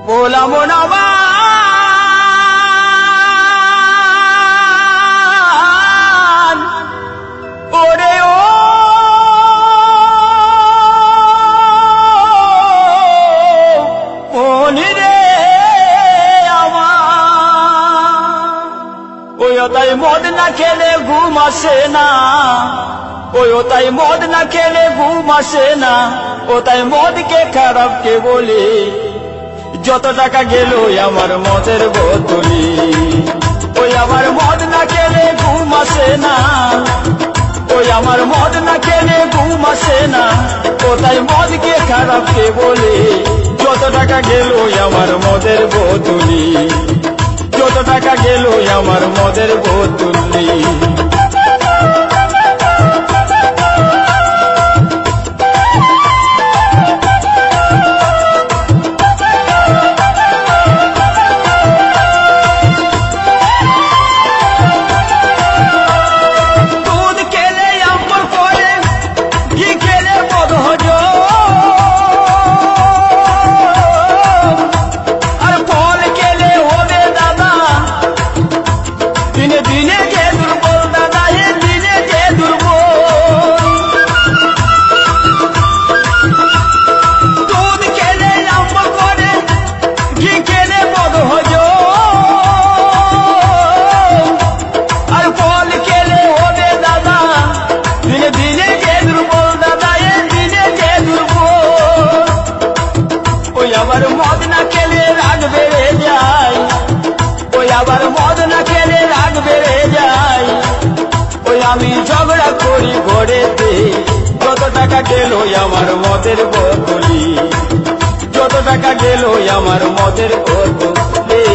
बोला मोनाबा ओरे ओ मोनी रे তাই মদ না খেলে ঘুম আসে না, ও তাই মদ না খেলে ঘুম আসে না, ও তাই মদকে খারাপ কে বলে, যত টাকা গেল আমার মদের বোতলি, ওই আমার মদ না খেলে ঘুম আসে না, ওই আমার মদ না খেলে ঘুম আসে না, ও তাই মদকে খারাপ কে বলে, যত টাকা গেল আমার মদের বোতলি, যত টাকা গেল আমার মদের বোতলি। দুধ খেলে আমর করে, ঘি খেলে মদ হজম, আর ফল খেলে হবে দাদা দিনে দিনে যে দুর্বল, দাদা হে দিনে যে দুর্বল। দুধ খেলে আম্ব করে, ঘি খেলে মদ হজম, আর ফল খেলে হবে দাদা দিনে দিনে যে দুর্বল, দাদা হে দিনে যে দুর্বল। ওই আবার মদ না খেলে রাগ বেড়ে যায়, ওই আবার মদ না খেলে রাগ বেড়ে যায়, ওই আমি ঝগড়া করি ঘরেতে, যত টাকা গেল আমার মদের বোতলি, যত টাকা গেল আমার মদের বোতলি।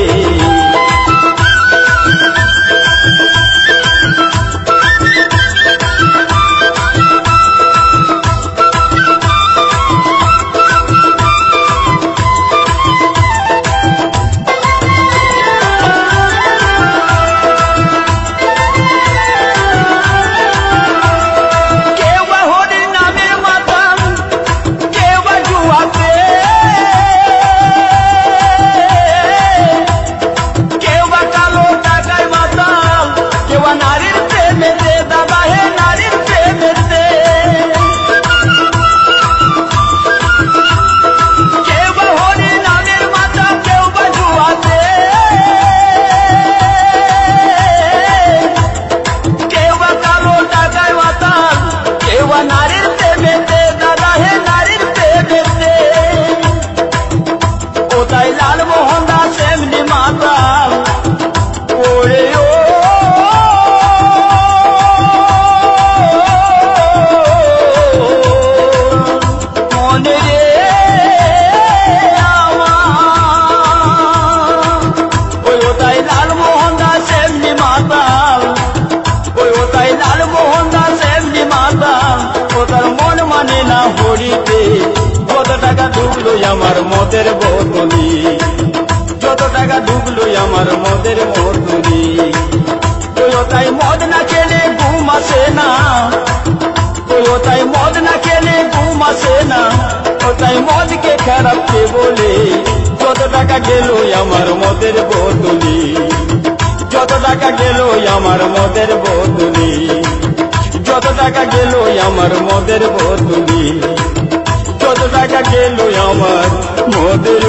যত টাকা ঢুকলো আমার মদের বোতলি, যত টাকা ঢুকলো আমার মদের বোতলি। ওই তাই মদ না খেলে ঘুম আসে না, ওই তাই মদ না খেলে ঘুম আসে না, ও তাই মদকে খারাপ কে বলে, যত টাকা গেল আমার মদের বোতলি, যত টাকা গেল আমার মদের বোতলি, যত টাকা গেল আমার মদের বোতলি, যত টাকা গেল আমার মদের